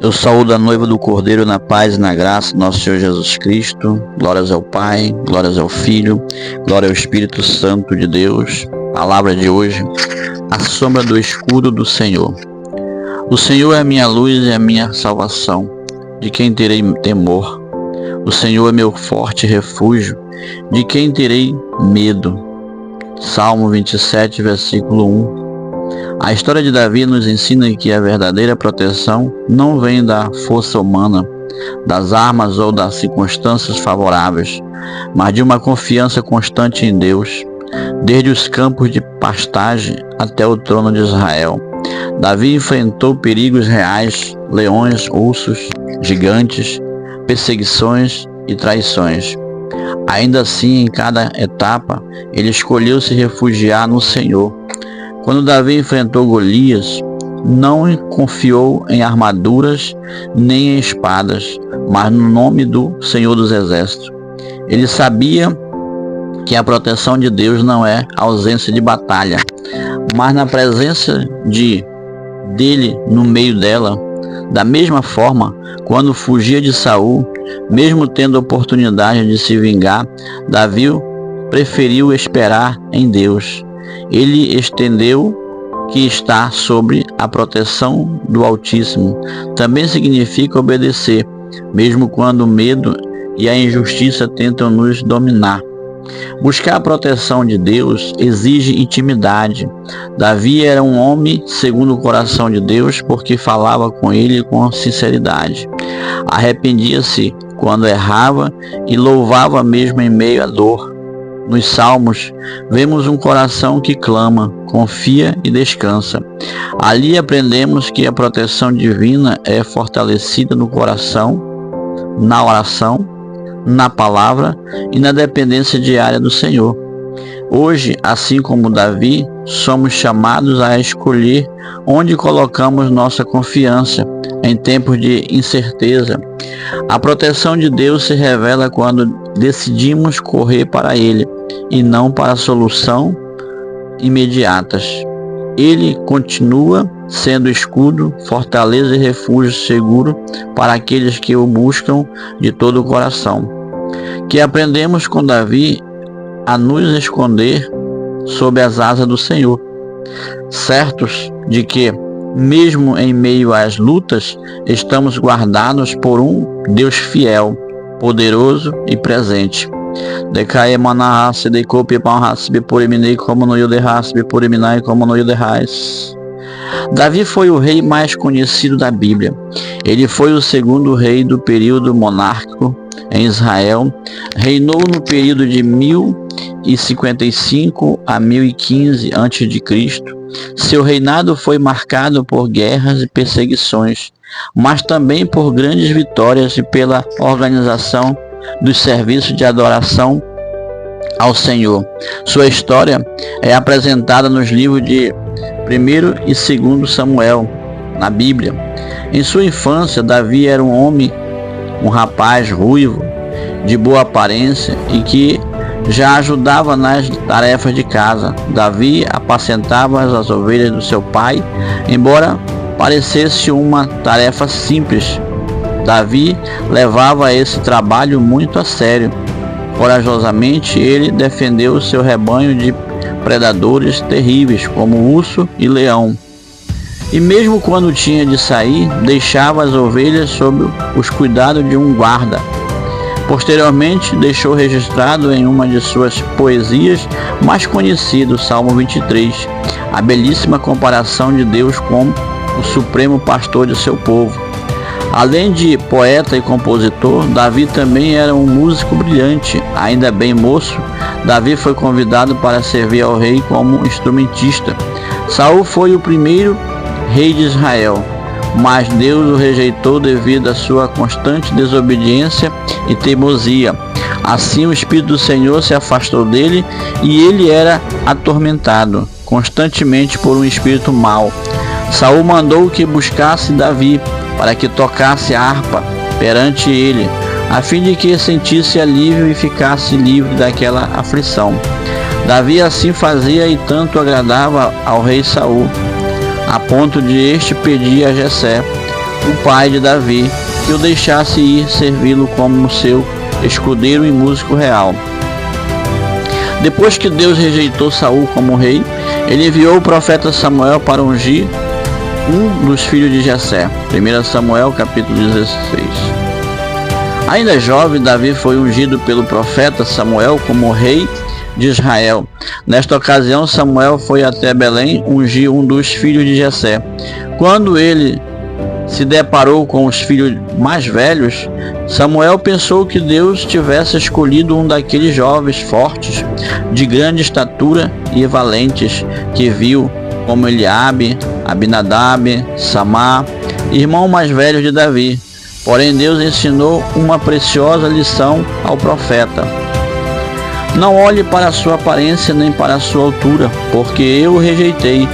Eu saúdo a noiva do Cordeiro na paz e na graça, nosso Senhor Jesus Cristo. Glórias ao Pai, glórias ao Filho, glória ao Espírito Santo de Deus. Palavra de hoje: a sombra do escudo do Senhor. O Senhor é a minha luz e a minha salvação. De quem terei temor? O Senhor é meu forte refúgio. De quem terei medo? Salmo 27, versículo 1. A história de Davi nos ensina que a verdadeira proteção não vem da força humana, das armas ou das circunstâncias favoráveis, mas de uma confiança constante em Deus. Desde os campos de pastagem até o trono de Israel, Davi enfrentou perigos reais, leões, ursos, gigantes, perseguições e traições. Ainda assim, em cada etapa, ele escolheu se refugiar no Senhor. Quando Davi enfrentou Golias, não confiou em armaduras nem em espadas, mas no nome do Senhor dos Exércitos. Ele sabia que a proteção de Deus não é ausência de batalha, mas na presença dele no meio dela. Da mesma forma, quando fugia de Saul, mesmo tendo oportunidade de se vingar, Davi preferiu esperar em Deus. Ele entendeu que está sob a proteção do Altíssimo. Também significa obedecer, mesmo quando o medo e a injustiça tentam nos dominar. Buscar a proteção de Deus exige intimidade. Davi era um homem segundo o coração de Deus, porque falava com ele com sinceridade. Arrependia-se quando errava e louvava mesmo em meio à dor. Nos Salmos, vemos um coração que clama, confia e descansa. Ali aprendemos que a proteção divina é fortalecida no coração, na oração, na palavra e na dependência diária do Senhor. Hoje, assim como Davi, somos chamados a escolher onde colocamos nossa confiança em tempos de incerteza. A proteção de Deus se revela quando decidimos correr para Ele e não para soluções imediatas. Ele continua sendo escudo, fortaleza e refúgio seguro para aqueles que o buscam de todo o coração. Que aprendemos com Davi a nos esconder sob as asas do Senhor, certos de que, mesmo em meio às lutas, estamos guardados por um Deus fiel, poderoso e presente. Decae manahase de copia panhasbe por eminei como no yudehasbe por eminai como no yudehais. Davi foi o rei mais conhecido da Bíblia. Ele foi o segundo rei do período monárquico em Israel. Reinou no período de 1055 a 1015 a.C. Seu reinado foi marcado por guerras e perseguições, mas também por grandes vitórias e pela organização dos serviços de adoração ao Senhor. Sua história é apresentada nos livros de 1 e 2 Samuel, na Bíblia. Em sua infância, Davi era um rapaz ruivo, de boa aparência e que já ajudava nas tarefas de casa. Davi apacentava as ovelhas do seu pai, embora parecesse uma tarefa simples. Davi levava esse trabalho muito a sério. Corajosamente, ele defendeu seu rebanho de predadores terríveis, como urso e leão. E mesmo quando tinha de sair, deixava as ovelhas sob os cuidados de um guarda. Posteriormente, deixou registrado em uma de suas poesias mais conhecidas, Salmo 23, a belíssima comparação de Deus como o supremo pastor de seu povo. Além de poeta e compositor, Davi também era um músico brilhante. Ainda bem moço, Davi foi convidado para servir ao rei como instrumentista. Saul foi o primeiro rei de Israel, mas Deus o rejeitou devido à sua constante desobediência e teimosia. Assim o Espírito do Senhor se afastou dele e ele era atormentado constantemente por um espírito mau. Saul mandou que buscasse Davi para que tocasse a harpa perante ele, a fim de que sentisse alívio e ficasse livre daquela aflição. Davi assim fazia e tanto agradava ao rei Saul, a ponto de este pedir a Jessé, o pai de Davi, que o deixasse ir servi-lo como seu escudeiro e músico real. Depois que Deus rejeitou Saul como rei, ele enviou o profeta Samuel para ungir um dos filhos de Jessé. 1 Samuel capítulo 16. Ainda jovem, Davi foi ungido pelo profeta Samuel como rei de Israel. Nesta ocasião, Samuel foi até Belém ungir um dos filhos de Jessé. Quando ele se deparou com os filhos mais velhos, Samuel pensou que Deus tivesse escolhido um daqueles jovens fortes, de grande estatura e valentes, que viu, como Eliabe, Abinadab, Samá, irmão mais velho de Davi. Porém, Deus ensinou uma preciosa lição ao profeta: não olhe para a sua aparência nem para a sua altura, porque eu o rejeitei,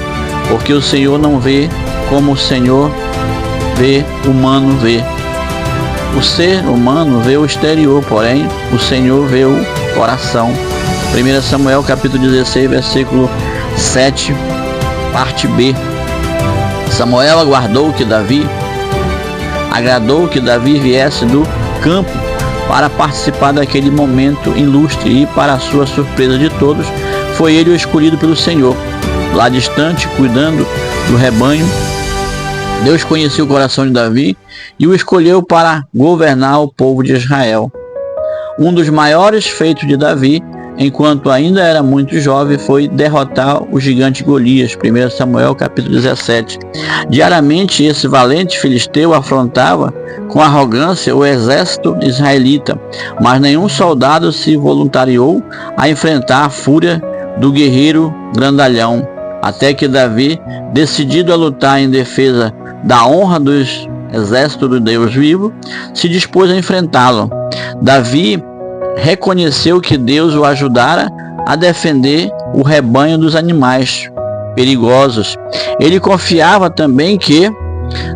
porque o Senhor não vê como o Senhor humano vê. O ser humano vê o exterior, porém o Senhor vê o coração. 1 Samuel capítulo 16, versículo 7, parte B. Samuel agradou que Davi viesse do campo para participar daquele momento ilustre, e para a sua surpresa de todos, foi ele o escolhido pelo Senhor. Lá distante, cuidando do rebanho, Deus conhecia o coração de Davi e o escolheu para governar o povo de Israel. Um dos maiores feitos de Davi, enquanto ainda era muito jovem, foi derrotar o gigante Golias. 1 Samuel capítulo 17. Diariamente, esse valente filisteu afrontava com arrogância o exército israelita, mas nenhum soldado se voluntariou a enfrentar a fúria do guerreiro grandalhão, até que Davi, decidido a lutar em defesa da honra dos exércitos do Deus vivo, se dispôs a enfrentá-lo. Davi reconheceu que Deus o ajudara a defender o rebanho dos animais perigosos. Ele confiava também que,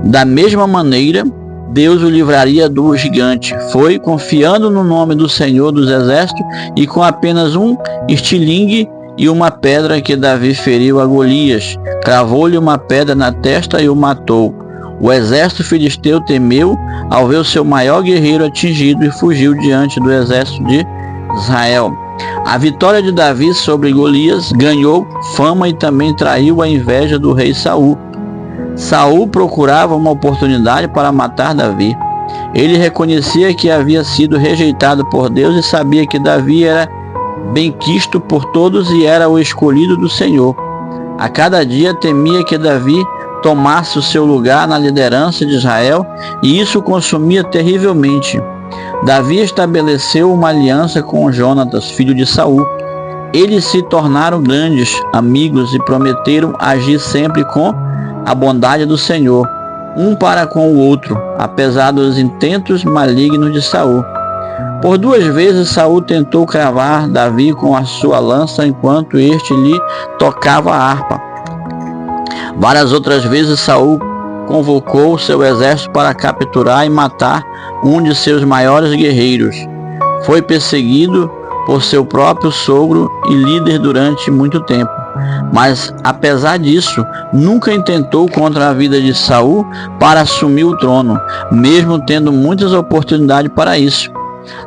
da mesma maneira, Deus o livraria do gigante. Foi confiando no nome do Senhor dos Exércitos e com apenas um estilingue e uma pedra que Davi feriu a Golias. Cravou-lhe uma pedra na testa e o matou. O exército filisteu temeu ao ver o seu maior guerreiro atingido e fugiu diante do exército de Israel. A vitória de Davi sobre Golias ganhou fama e também traiu a inveja do rei Saul. Saul procurava uma oportunidade para matar Davi. Ele reconhecia que havia sido rejeitado por Deus e sabia que Davi era benquisto por todos e era o escolhido do Senhor. A cada dia temia que Davi tomasse o seu lugar na liderança de Israel, e isso o consumia terrivelmente. Davi estabeleceu uma aliança com Jonatas, filho de Saul. Eles se tornaram grandes amigos e prometeram agir sempre com a bondade do Senhor, um para com o outro, apesar dos intentos malignos de Saul. Por 2 vezes Saul tentou cravar Davi com a sua lança enquanto este lhe tocava a harpa. Várias outras vezes Saul convocou seu exército para capturar e matar um de seus maiores guerreiros. Foi perseguido por seu próprio sogro e líder durante muito tempo. Mas, apesar disso, nunca intentou contra a vida de Saul para assumir o trono, mesmo tendo muitas oportunidades para isso.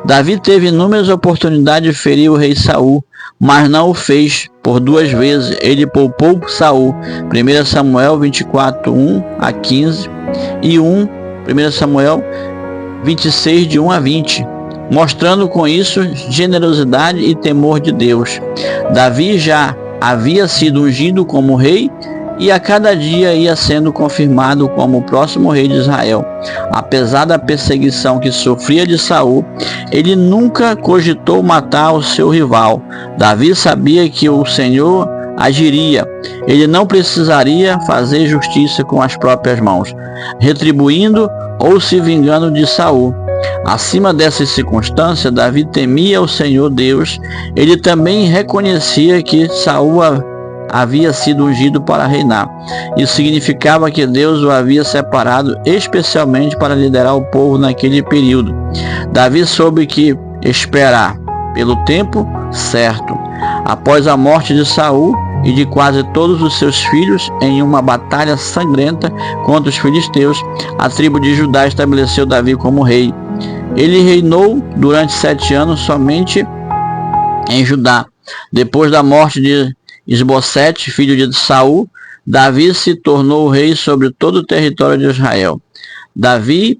Davi teve inúmeras oportunidades de ferir o rei Saul, mas não o fez. Por 2 vezes ele poupou Saul. 1 Samuel 24, 1 a 15 e 1 Samuel 26, de 1 a 20, mostrando com isso generosidade e temor de Deus. Davi já havia sido ungido como rei e a cada dia ia sendo confirmado como o próximo rei de Israel. Apesar da perseguição que sofria de Saul, ele nunca cogitou matar o seu rival. Davi sabia que o Senhor agiria. Ele não precisaria fazer justiça com as próprias mãos, retribuindo ou se vingando de Saul. Acima dessas circunstâncias, Davi temia o Senhor Deus. Ele também reconhecia que Saul havia sido ungido para reinar. Isso significava que Deus o havia separado especialmente para liderar o povo naquele período. Davi soube que esperar pelo tempo certo. Após a morte de Saul, e de quase todos os seus filhos em uma batalha sangrenta contra os filisteus. A tribo de Judá estabeleceu Davi como rei. Ele reinou durante 7 anos somente em Judá. Depois da morte de Isbosete, filho de Saul, Davi se tornou rei sobre todo o território de Israel. Davi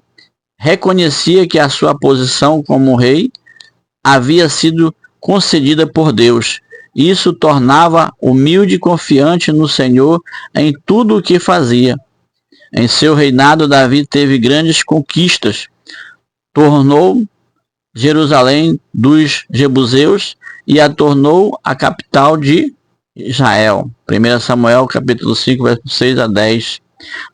reconhecia que a sua posição como rei havia sido concedida por Deus. Isso tornava humilde e confiante no Senhor em tudo o que fazia. Em seu reinado, Davi teve grandes conquistas. Tornou Jerusalém dos jebuseus e a tornou a capital de Israel. 1 Samuel capítulo 5, versículos 6 a 10.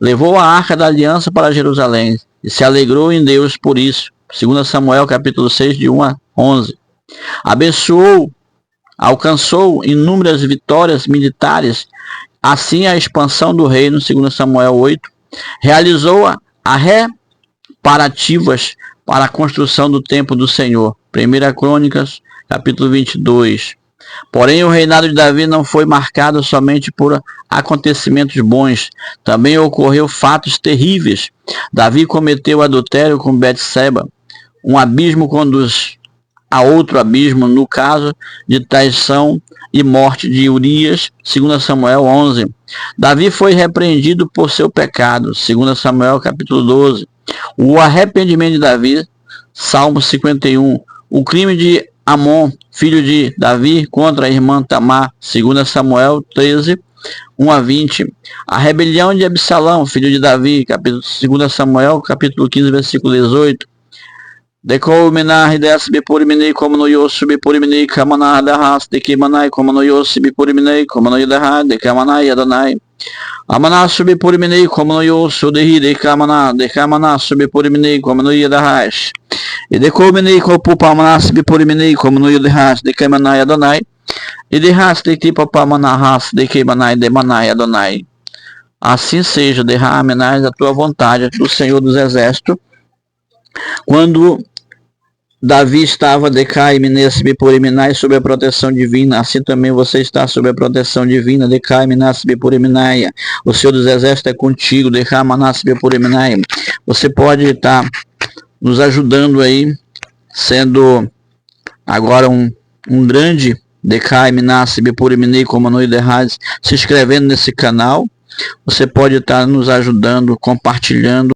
Levou a arca da aliança para Jerusalém e se alegrou em Deus por isso. 2 Samuel capítulo 6, de 1 a 11. Abençoou, alcançou inúmeras vitórias militares, assim a expansão do reino, 2 Samuel 8. Realizou a reparativas para a construção do templo do Senhor. 1 Crônicas capítulo 22. Porém, o reinado de Davi não foi marcado somente por acontecimentos bons. Também ocorreu fatos terríveis. Davi cometeu adultério com Betseba. Um abismo conduz a outro abismo, no caso de traição e morte de Urias, 2 Samuel 11. Davi foi repreendido por seu pecado, 2 Samuel capítulo 12. O arrependimento de Davi, Salmo 51. O crime de Amon, filho de Davi, contra a irmã Tamar, 2 Samuel 13, 1 a 20. A rebelião de Absalão, filho de Davi, 2 Samuel capítulo 15, versículo 18. Decou menar desce bipuriminei como no yo subipuriminei kamanar da ras de que manai como no yo subipuriminei como no yo da ha de kamanai adonai. Amaná subipuriminei como no yo sudehi de kamaná subipuriminei como no yo da ras. E decominei com o pupamaná subipuriminei como no yo de ras de kamanai adonai. E de ras de tipo pamanahas de que manai de manai adonai. Assim seja, derramenais a tua vontade do Senhor dos Exércitos. Quando Davi estava decai-minas bipuriminai sob a proteção divina, assim também você está sob a proteção divina, decai-minas bipuriminai. O Senhor dos Exércitos é contigo, decai-minas bipuriminai. Você pode estar nos ajudando aí, sendo agora um grande decai-minas bipuriminai como no Iderraz, se inscrevendo nesse canal. Você pode estar nos ajudando, compartilhando.